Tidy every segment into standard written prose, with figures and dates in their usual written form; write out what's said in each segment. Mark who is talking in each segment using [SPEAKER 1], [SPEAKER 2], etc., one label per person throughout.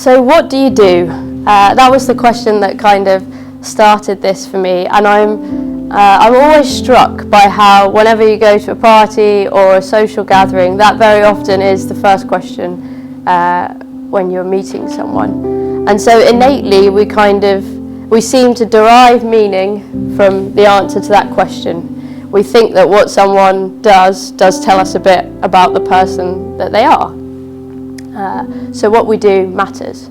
[SPEAKER 1] So what do you do? That was the question that kind of started this for me, and I'm always struck by how whenever you go to a party or a social gathering, that very often is the first question when you're meeting someone. And so innately we seem to derive meaning from the answer to that question. We think that what someone does tell us a bit about the person that they are. So what we do matters.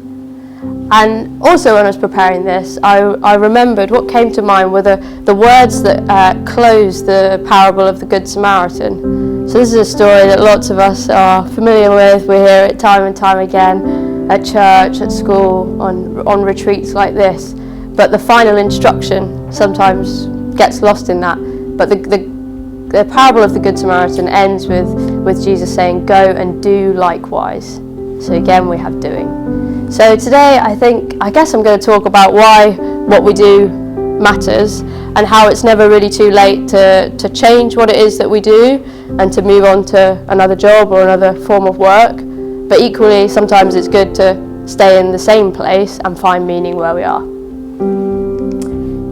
[SPEAKER 1] And also when I was preparing this, I remembered what came to mind were the words that close the parable of the Good Samaritan. So this is a story that lots of us are familiar with. We hear it time and time again at church, at school, on retreats like this. But the final instruction sometimes gets lost in that. But the parable of the Good Samaritan ends with Jesus saying, "Go and do likewise." So again, we have doing. So today, I guess I'm going to talk about why what we do matters and how it's never really too late to change what it is that we do and to move on to another job or another form of work. But equally, sometimes it's good to stay in the same place and find meaning where we are.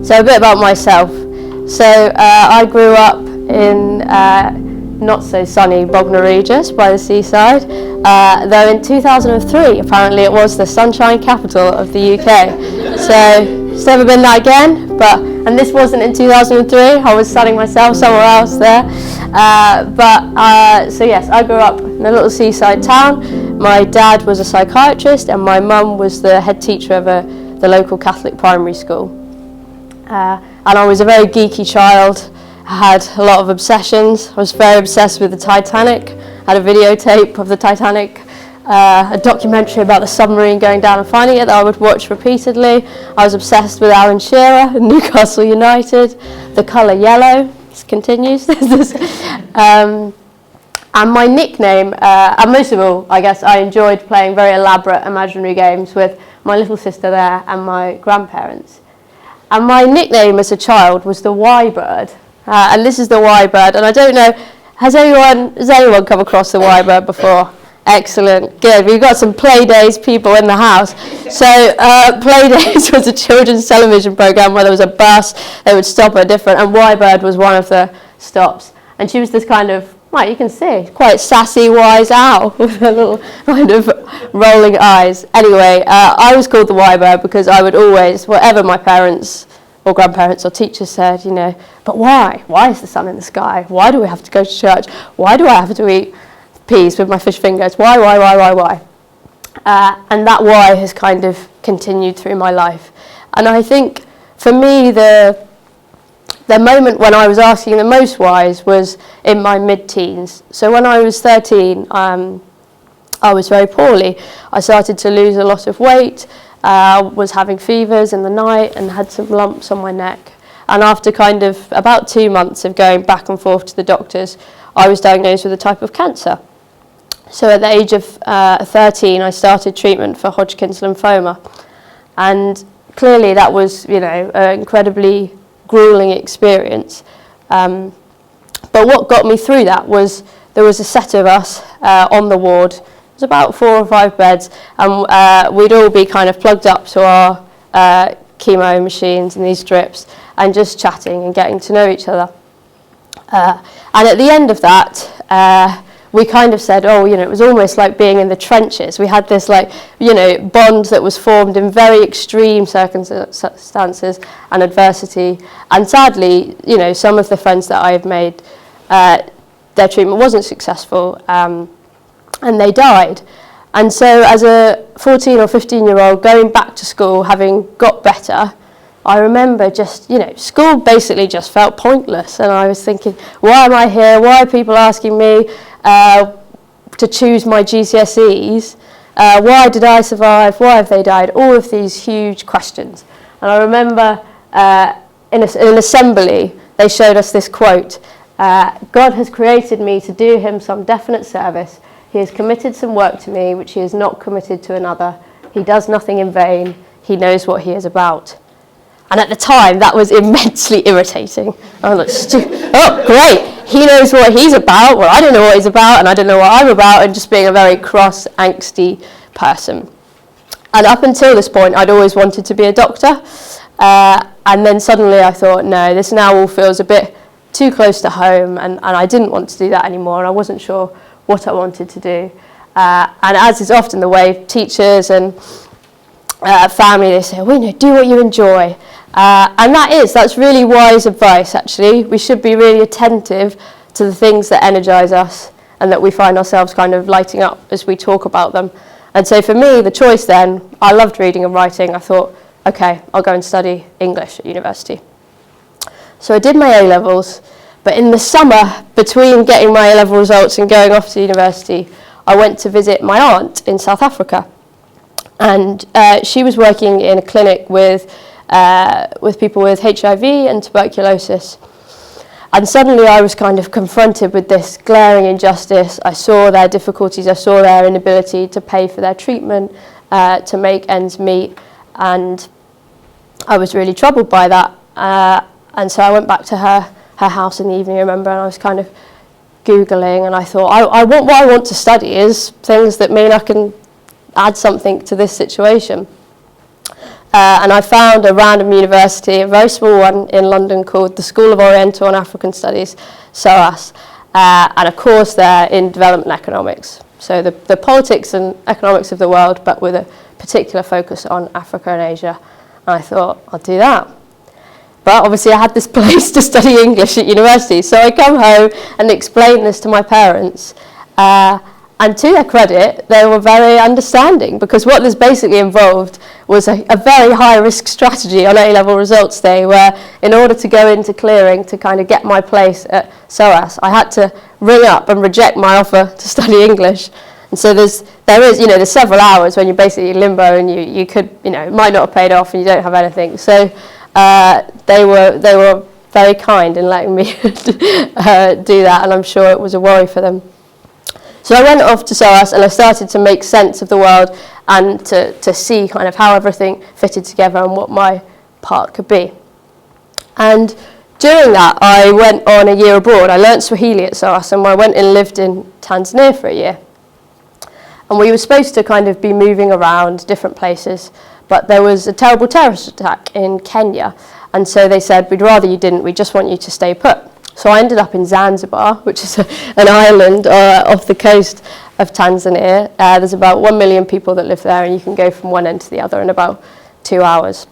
[SPEAKER 1] So a bit about myself. So I grew up in not so sunny Bognor Regis by the seaside, though in 2003 apparently it was the sunshine capital of the UK. So it's never been that again, and this wasn't in 2003, I was sunning myself somewhere else there. So yes, I grew up in a little seaside town. My dad was a psychiatrist and my mum was the head teacher of the local Catholic primary school. And I was a very geeky child. I had a lot of obsessions. I was very obsessed with the Titanic. I had a videotape of the Titanic, a documentary about the submarine going down and finding it that I would watch repeatedly. I was obsessed with Alan Shearer and Newcastle United. The colour yellow, this continues. And my nickname, and most of all, I guess, I enjoyed playing very elaborate imaginary games with my little sister there and my grandparents. And my nickname as a child was the Y-Bird. And this is the Y-Bird, and I don't know, has anyone come across the Y-Bird before? Excellent, good. We've got some Playdays people in the house. So Playdays was a children's television programme where there was a bus, they would stop at different, and Y-Bird was one of the stops. And she was this kind of, well, you can see, quite sassy, wise owl with her little kind of rolling eyes. Anyway, I was called the Y-Bird because I would always, whatever my parents or grandparents or teachers said, but why? Why is the sun in the sky? Why do we have to go to church? Why do I have to eat peas with my fish fingers? Why? And that why has kind of continued through my life. And I think for me, the moment when I was asking the most whys was in my mid-teens. So when I was 13, I was very poorly. I started to lose a lot of weight. Was having fevers in the night and had some lumps on my neck. And after kind of about 2 months of going back and forth to the doctors, I was diagnosed with a type of cancer. So at the age of 13, I started treatment for Hodgkin's lymphoma. And clearly that was, an incredibly grueling experience. But what got me through that was there was a set of us on the ward. It was about 4 or 5 beds, and we'd all be kind of plugged up to our chemo machines and these strips and just chatting and getting to know each other. And at the end of that, we kind of said, it was almost like being in the trenches. We had this bond that was formed in very extreme circumstances and adversity. And sadly, some of the friends that I have made, their treatment wasn't successful. And they died. And so as a 14 or 15-year-old going back to school, having got better, I remember just, school basically just felt pointless. And I was thinking, why am I here? Why are people asking me to choose my GCSEs? Why did I survive? Why have they died? All of these huge questions. And I remember in an assembly, they showed us this quote, God has created me to do him some definite service. He has committed some work to me which he has not committed to another. He does nothing in vain. He knows what he is about. And at the time, that was immensely irritating. I was like, oh, great. He knows what he's about. Well, I don't know what he's about, and I don't know what I'm about, and just being a very cross, angsty person. And up until this point, I'd always wanted to be a doctor. And then suddenly I thought, no, this now all feels a bit too close to home, and I didn't want to do that anymore, and I wasn't sure what I wanted to do. And as is often the way, teachers and family, they say, well, do what you enjoy. And that's really wise advice, actually. We should be really attentive to the things that energise us and that we find ourselves kind of lighting up as we talk about them. And so for me, the choice then, I loved reading and writing. I thought, okay, I'll go and study English at university. So I did my A-levels, but in the summer, between getting my A-level results and going off to university, I went to visit my aunt in South Africa. And she was working in a clinic with people with HIV and tuberculosis. And suddenly I was kind of confronted with this glaring injustice. I saw their difficulties, I saw their inability to pay for their treatment, to make ends meet, and I was really troubled by that. And so I went back to her house in the evening, I remember, and I was kind of Googling, and I thought, what I want to study is things that mean I can add something to this situation. And I found a random university, a very small one in London, called the School of Oriental and African Studies, SOAS, and a course there in development economics. So the politics and economics of the world, but with a particular focus on Africa and Asia. And I thought, I'll do that. But obviously I had this place to study English at university, so I come home and explain this to my parents. And to their credit, they were very understanding, because what this basically involved was a very high-risk strategy on A-level results day, where in order to go into clearing to kind of get my place at SOAS, I had to ring up and reject my offer to study English. And so there's several hours when you're basically in limbo, and you could, it might not have paid off and you don't have anything. So they were very kind in letting me do that, and I'm sure it was a worry for them. So I went off to SOAS and I started to make sense of the world and to see kind of how everything fitted together and what my part could be. And during that, I went on a year abroad. I learnt Swahili at SOAS, and I went and lived in Tanzania for a year. And we were supposed to kind of be moving around different places, but there was a terrible terrorist attack in Kenya. And so they said, we'd rather you didn't, we just want you to stay put. So I ended up in Zanzibar, which is an island off the coast of Tanzania. There's about 1 million people that live there, and you can go from one end to the other in about 2 hours.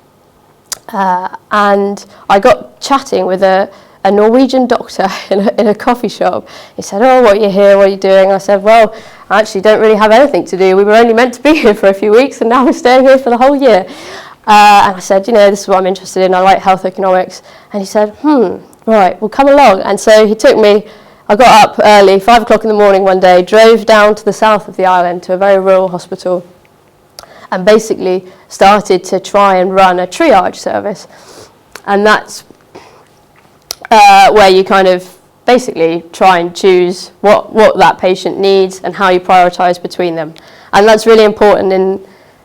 [SPEAKER 1] And I got chatting with a Norwegian doctor in a coffee shop. He said, oh, what are you here, what are you doing? I said, well, I actually don't really have anything to do. We were only meant to be here for a few weeks, and now we're staying here for the whole year. And I said, this is what I'm interested in. I like health economics. And he said, right, well, come along. And so he took me. I got up early, 5 o'clock in the morning one day, drove down to the south of the island to a very rural hospital, and basically started to try and run a triage service. And that's where you kind of basically try and choose what that patient needs and how you prioritise between them. And that's really important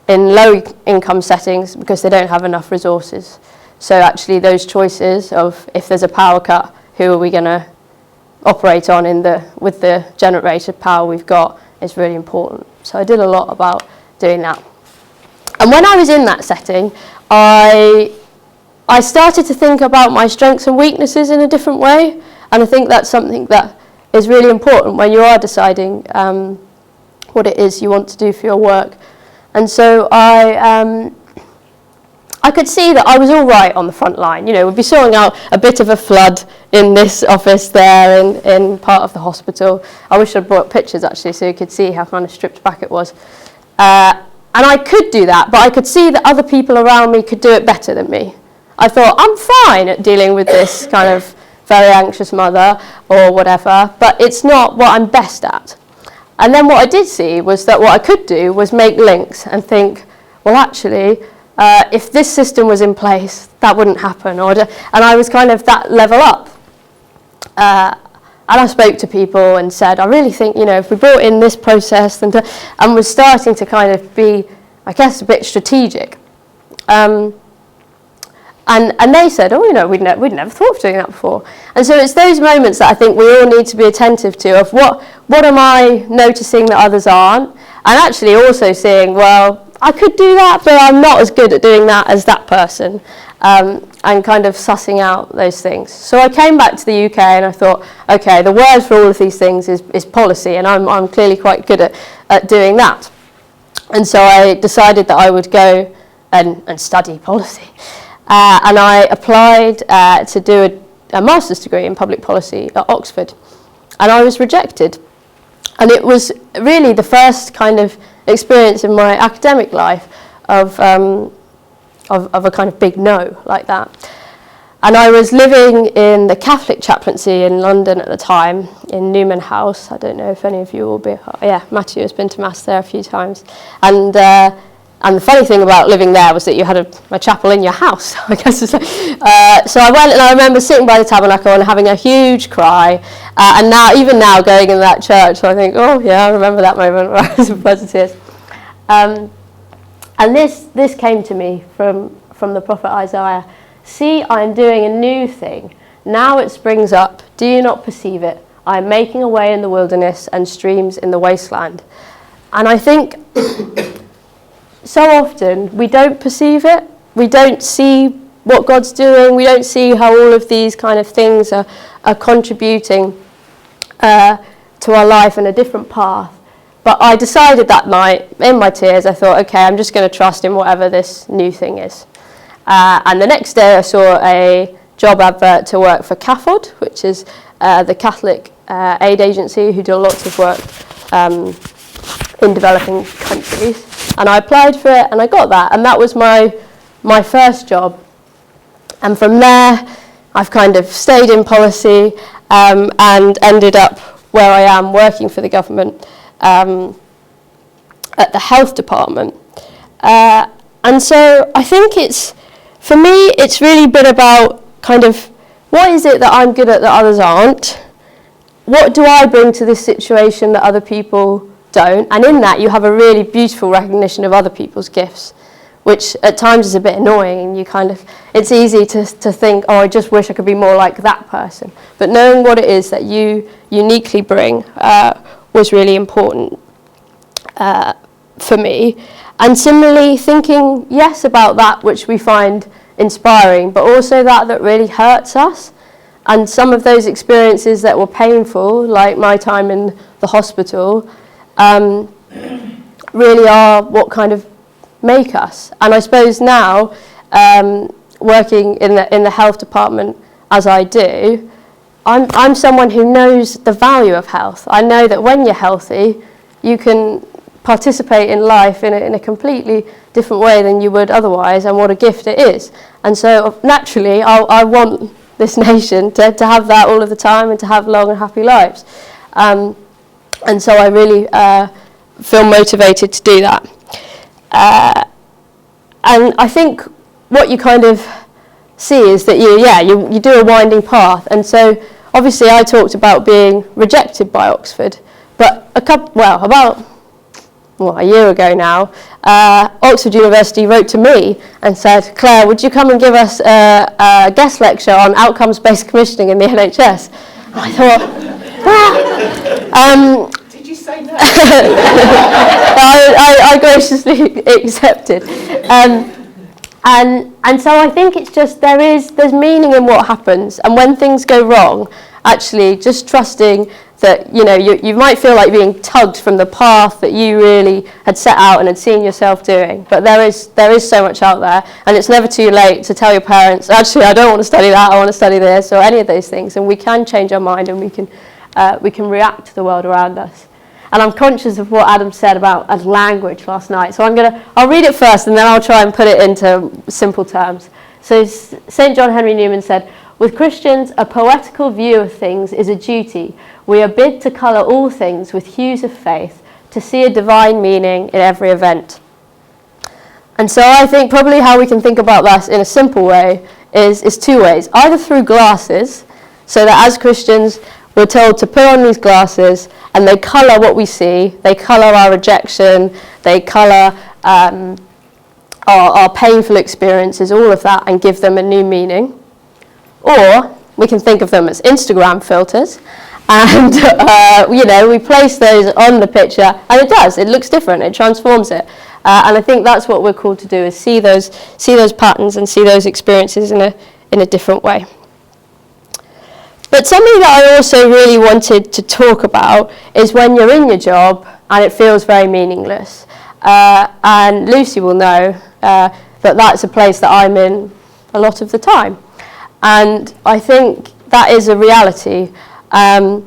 [SPEAKER 1] in low income settings, because they don't have enough resources. So actually those choices of, if there's a power cut, who are we going to operate on with the generated power we've got, is really important. So I did a lot about doing that. And when I was in that setting, I started to think about my strengths and weaknesses in a different way. And I think that's something that is really important when you are deciding what it is you want to do for your work. And so I could see that I was all right on the front line. We'd be sorting out a bit of a flood in this office there in part of the hospital. I wish I'd brought pictures, actually, so you could see how kind of stripped back it was. And I could do that, but I could see that other people around me could do it better than me. I thought, I'm fine at dealing with this kind of very anxious mother or whatever, but it's not what I'm best at. And then what I did see was that what I could do was make links and think, well, actually, if this system was in place, that wouldn't happen. And I was kind of that level up. And I spoke to people and said, I really think, if we brought in this process and was starting to kind of be, I guess, a bit strategic. And they said, we'd never thought of doing that before. And so it's those moments that I think we all need to be attentive to, of what am I noticing that others aren't? And actually also seeing, well, I could do that, but I'm not as good at doing that as that person, and kind of sussing out those things. So I came back to the UK and I thought, okay, the word for all of these things is policy, and I'm clearly quite good at doing that. And so I decided that I would go and study policy. And I applied to do a master's degree in public policy at Oxford. And I was rejected. And it was really the first kind of experience in my academic life of a kind of big no like that. And I was living in the Catholic chaplaincy in London at the time, in Newman House. I don't know if any of you will be... Yeah, Matthew has been to Mass there a few times. And the funny thing about living there was that you had a chapel in your house, I guess. So I went, and I remember sitting by the tabernacle and having a huge cry. And now, even now, going in that church, I think, oh yeah, I remember that moment where I was in floods of tears. And this came to me from the prophet Isaiah. See, I am doing a new thing. Now it springs up. Do you not perceive it? I am making a way in the wilderness and streams in the wasteland. And I think so often we don't perceive it. We don't see what God's doing. We don't see how all of these kind of things are contributing to our life in a different path. But I decided that night, in my tears, I thought, okay, I'm just going to trust in whatever this new thing is. And the next day I saw a job advert to work for CAFOD, which is the Catholic aid agency who do lots of work in developing countries. And I applied for it and I got that. And that was my first job. And from there, I've kind of stayed in policy and ended up where I am working for the government at the health department. And so I think for me, it's really been about kind of, what is it that I'm good at that others aren't? What do I bring to this situation that other people don't? And in that, you have a really beautiful recognition of other people's gifts, which at times is a bit annoying. And it's easy to think, oh, I just wish I could be more like that person. But knowing what it is that you uniquely bring was really important for me. And similarly, thinking, yes, about that which we find inspiring, but also that really hurts us. And some of those experiences that were painful, like my time in the hospital, really are what kind of make us. And I suppose now, working in the health department as I do, I'm someone who knows the value of health. I know that when you're healthy, you can participate in life in a completely different way than you would otherwise, and what a gift it is. And so naturally I want this nation to have that all of the time and to have long and happy lives. And so I really feel motivated to do that. And I think what you kind of see is that you do a winding path. And so obviously I talked about being rejected by Oxford, but about a year ago now, Oxford University wrote to me and said, Claire, would you come and give us a guest lecture on outcomes-based commissioning in the NHS? And I thought,
[SPEAKER 2] did you say no?
[SPEAKER 1] I graciously accepted. And so I think it's just there's meaning in what happens, and when things go wrong, actually just trusting that you might feel like being tugged from the path that you really had set out and had seen yourself doing, but there is so much out there, and it's never too late to tell your parents, actually I don't want to study that, I want to study this, or any of those things, and we can change our mind, and we can react to the world around us. And I'm conscious of what Adam said about language last night, so I'll read it first and then I'll try and put it into simple terms. So St. John Henry Newman said, with Christians, a poetical view of things is a duty. We are bid to colour all things with hues of faith, to see a divine meaning in every event. And so I think probably how we can think about this in a simple way is two ways. Either through glasses, so that as Christians we're told to put on these glasses and they colour what we see, they colour our rejection, they colour our painful experiences, all of that, and give them a new meaning. Or we can think of them as Instagram filters, and we place those on the picture, and it looks different, it transforms it. And I think that's what we're called to do, is see those patterns and see those experiences in a different way. But something that I also really wanted to talk about is when you're in your job and it feels very meaningless. And Lucy will know that that's a place that I'm in a lot of the time. And I think that is a reality. And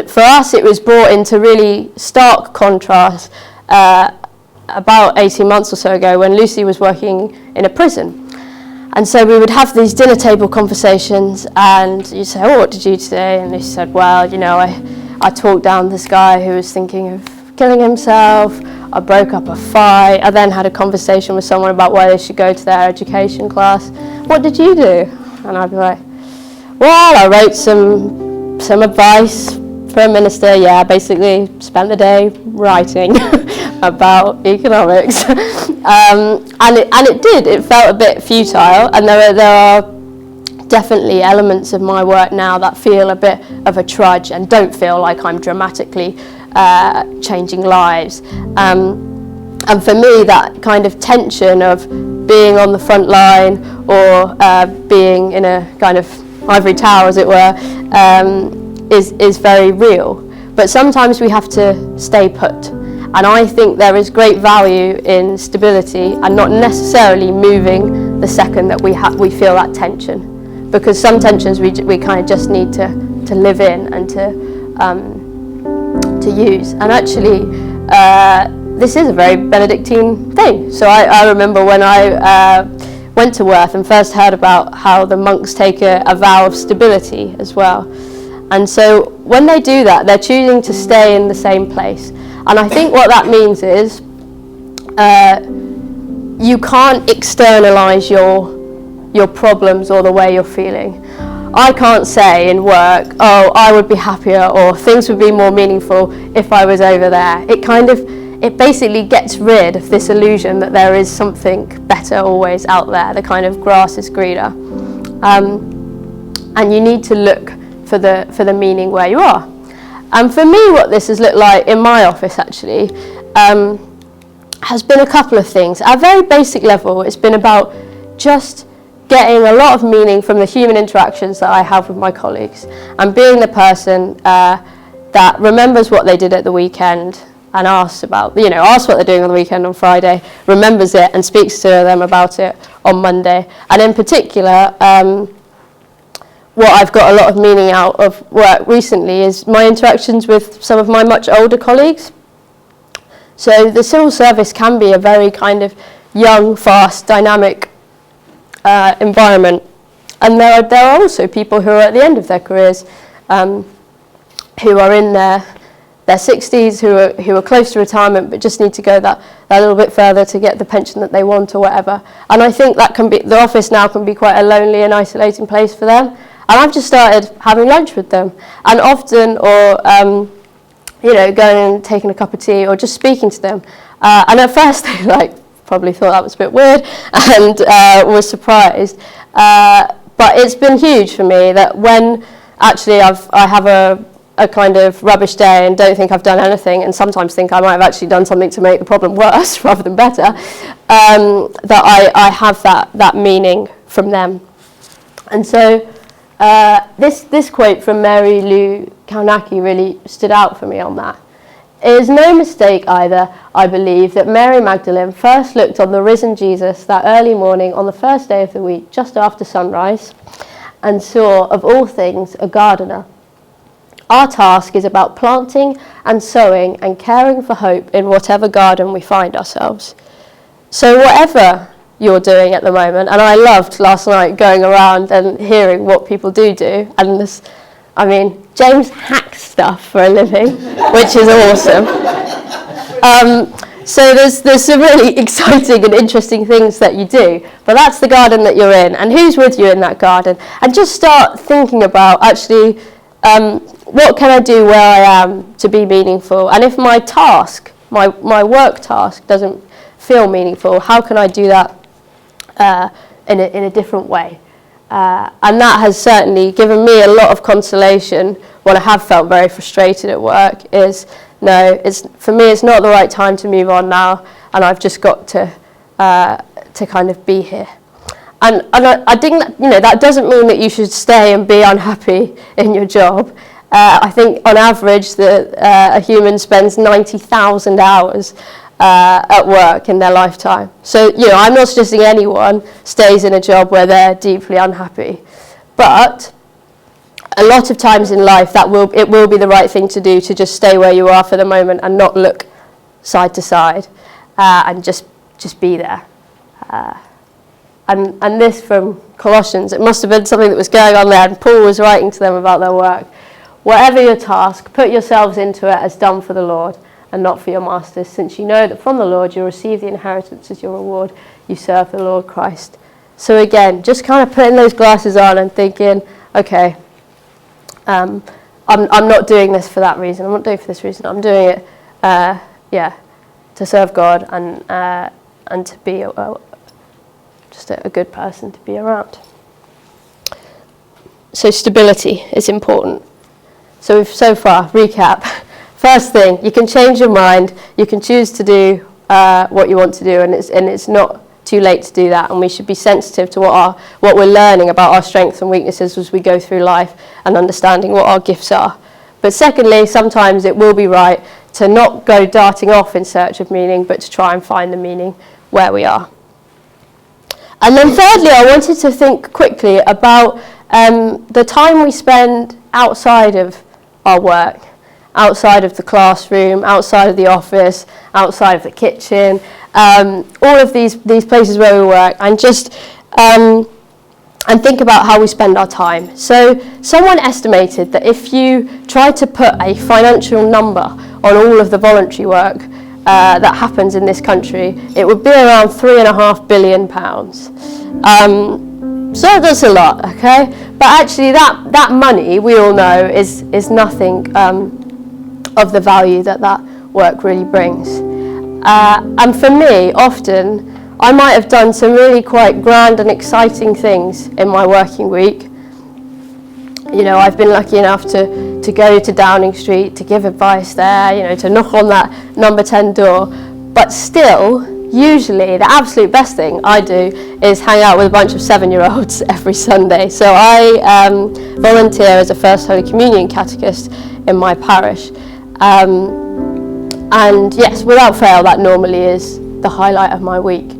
[SPEAKER 1] for us, it was brought into really stark contrast about 18 months or so ago when Lucy was working in a prison. And so we would have these dinner table conversations, and you'd say, oh, what did you do today? And Lucy said, well, you know, I talked down this guy who was thinking of killing himself. I broke up a fight. I then had a conversation with someone about why they should go to their education class. What did you do? And I'd be like, well, I wrote some advice for a minister. Yeah, basically spent the day writing about economics. And it did. It felt a bit futile. And there are definitely elements of my work now that feel a bit of a trudge and don't feel like I'm dramatically changing lives. And for me, that kind of tension of being on the front line or being in a kind of ivory tower, as it were, is very real. But sometimes we have to stay put. And I think there is great value in stability and not necessarily moving the second that we feel that tension. Because some tensions we kind of just need to live in and to use. And actually, this is a very Benedictine thing. So I remember when I went to Worth and first heard about how the monks take a vow of stability as well. And so when they do that, they're choosing to stay in the same place. And I think what that means is you can't externalize your problems or the way you're feeling. I can't say in work, oh, I would be happier or things would be more meaningful if I was over there. It basically gets rid of this illusion that there is something better always out there, the kind of grass is greener. And you need to look for the meaning where you are. And for me, what this has looked like in my office actually has been a couple of things. At a very basic level, it's been about just getting a lot of meaning from the human interactions that I have with my colleagues and being the person that remembers what they did at the weekend and asks what they're doing on the weekend on Friday, remembers it and speaks to them about it on Monday. And in particular, what I've got a lot of meaning out of work recently is my interactions with some of my much older colleagues. So the civil service can be a very kind of young, fast, dynamic environment. And there are also people who are at the end of their careers, who are in their 60s, who are close to retirement but just need to go that little bit further to get the pension that they want or whatever. And I think that the office now can be quite a lonely and isolating place for them. And I've just started having lunch with them, and often, or going and taking a cup of tea, or just speaking to them. And at first, they probably thought that was a bit weird, and was surprised. But it's been huge for me that when actually I have a kind of rubbish day and don't think I've done anything, and sometimes think I might have actually done something to make the problem worse rather than better, that I have that meaning from them. And so. This quote from Mary Lou Kaunaki really stood out for me on that. It is no mistake either, I believe, that Mary Magdalene first looked on the risen Jesus that early morning on the first day of the week, just after sunrise, and saw, of all things, a gardener. Our task is about planting and sowing and caring for hope in whatever garden we find ourselves. So whatever you're doing at the moment, and I loved last night going around and hearing what people do, and James hacks stuff for a living, which is awesome. So there's some really exciting and interesting things that you do, but that's the garden that you're in, and who's with you in that garden, and just start thinking about actually what can I do where I am to be meaningful, and if my task, my work task doesn't feel meaningful, how can I do that in a different way? And that has certainly given me a lot of consolation when I have felt very frustrated at work. For me, it's not the right time to move on now. and I've just got to kind of be here. And I think that, that doesn't mean that you should stay and be unhappy in your job. I think on average a human spends 90,000 hours at work in their lifetime. So, I'm not suggesting anyone stays in a job where they're deeply unhappy. But a lot of times in life it will be the right thing to do, to just stay where you are for the moment and not look side to side, and just be there. And this from Colossians, it must have been something that was going on there, and Paul was writing to them about their work. Whatever your task, put yourselves into it as done for the Lord and not for your masters, since you know that from the Lord you'll receive the inheritance as your reward. You serve the Lord Christ. So again, just kind of putting those glasses on and thinking, okay, I'm not doing this for that reason. I'm not doing it for this reason. I'm doing it, to serve God and to be just a good person to be around. So stability is important. So far, recap. First thing, you can change your mind. You can choose to do what you want to do, and it's not too late to do that. And we should be sensitive to what we're learning about our strengths and weaknesses as we go through life, and understanding what our gifts are. But secondly, sometimes it will be right to not go darting off in search of meaning, but to try and find the meaning where we are. And then thirdly, I wanted to think quickly about the time we spend outside of our work, outside of the classroom, outside of the office, outside of the kitchen, all of these places where we work, and just and think about how we spend our time. So someone estimated that if you try to put a financial number on all of the voluntary work that happens in this country, it would be around £3.5 billion. So that's a lot, okay? But actually that money, we all know, is nothing of the value that work really brings. And for me, often, I might have done some really quite grand and exciting things in my working week. I've been lucky enough to go to Downing Street, to give advice there, to knock on that number 10 door. But still, usually the absolute best thing I do is hang out with a bunch of 7-year-olds every Sunday. So I volunteer as a First Holy Communion catechist in my parish. And yes, without fail, that normally is the highlight of my week.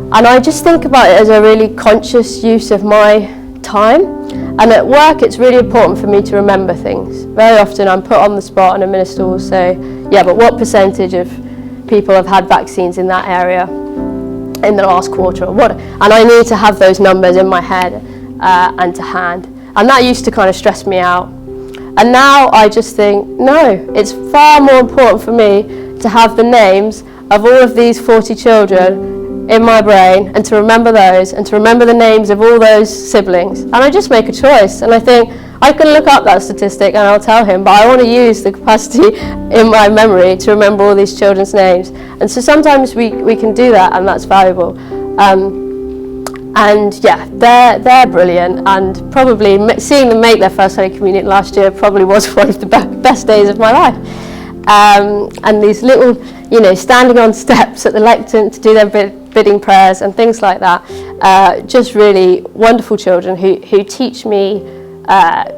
[SPEAKER 1] And I just think about it as a really conscious use of my time. And at work, it's really important for me to remember things. Very often I'm put on the spot and a minister will say, yeah, but what percentage of people have had vaccines in that area in the last quarter, or what? And I need to have those numbers in my head and to hand. And that used to kind of stress me out. And now I just think, no, it's far more important for me to have the names of all of these 40 children in my brain, and to remember those, and to remember the names of all those siblings. And I just make a choice, and I think I can look up that statistic and I'll tell him, but I want to use the capacity in my memory to remember all these children's names. And so sometimes we can do that, and that's valuable. And yeah, they're brilliant, and probably seeing them make their First Holy Communion last year probably was one of the best days of my life. And these little, standing on steps at the lectern to do their bidding prayers and things like that, just really wonderful children who teach me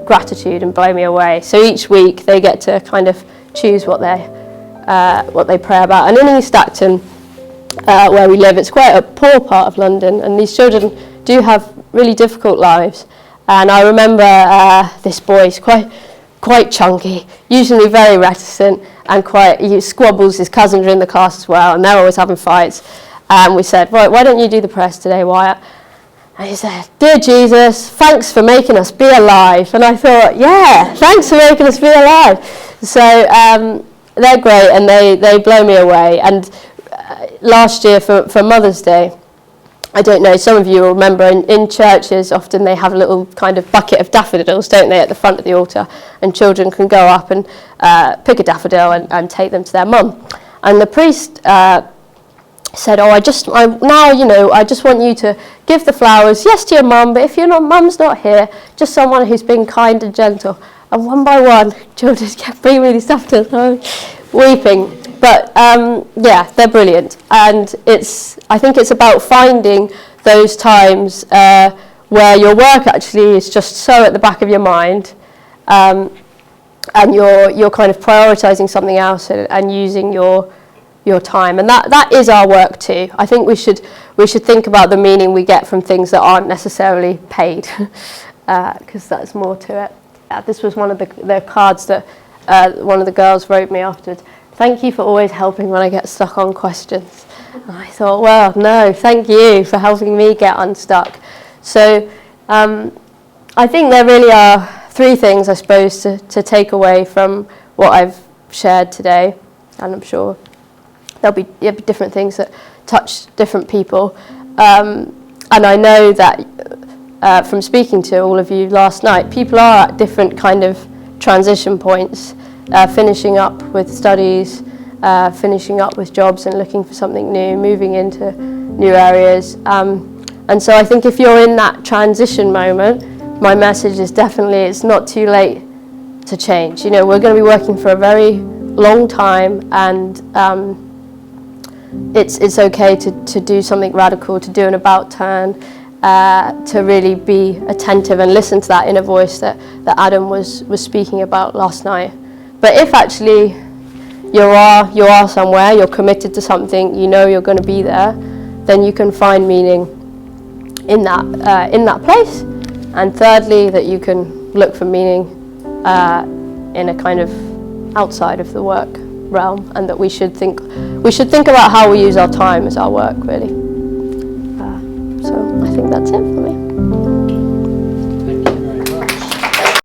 [SPEAKER 1] gratitude and blow me away. So each week they get to kind of choose what they pray about. And in East Acton, where we live, it's quite a poor part of London, and these children do have really difficult lives. And I remember this boy, he's quite chunky, usually very reticent, and he squabbles. His cousins are in the class as well, and they're always having fights. And we said, right, why don't you do the prayers today, Wyatt? And he said, "Dear Jesus, thanks for making us be alive." And I thought, yeah, thanks for making us be alive. So they're great, and they blow me away. And last year for Mother's Day, I don't know, some of you will remember in churches often they have a little kind of bucket of daffodils, don't they, at the front of the altar, and children can go up and pick a daffodil and take them to their mum. And the priest said, I just want you to give the flowers, yes, to your mum, but if your mum's not here, just someone who's been kind and gentle. And one by one, children kept bringing me these daffodils, and I was weeping. But yeah, they're brilliant, and I think it's about finding those times where your work actually is just so at the back of your mind, and you're kind of prioritising something else and using your time, and that is our work too. I think we should think about the meaning we get from things that aren't necessarily paid, because that's more to it. This was one of the cards that one of the girls wrote me afterwards. Thank you for always helping when I get stuck on questions. And I thought, well, no, thank you for helping me get unstuck. So I think there really are three things, I suppose, to take away from what I've shared today, and I'm sure there'll be different things that touch different people. And I know that from speaking to all of you last night, people are at different kind of transition points, finishing up with studies, finishing up with jobs and looking for something new, moving into new areas. And so I think if you're in that transition moment, my message is definitely it's not too late to change. You know, we're going to be working for a very long time, and it's okay to do something radical, to do an about turn, to really be attentive and listen to that inner voice that Adam was speaking about last night. But if actually you are somewhere, you're committed to something, you know you're going to be there, then you can find meaning in that place. And thirdly, that you can look for meaning in a kind of outside of the work realm, and that we should think about how we use our time as our work, really. So I think that's it for me.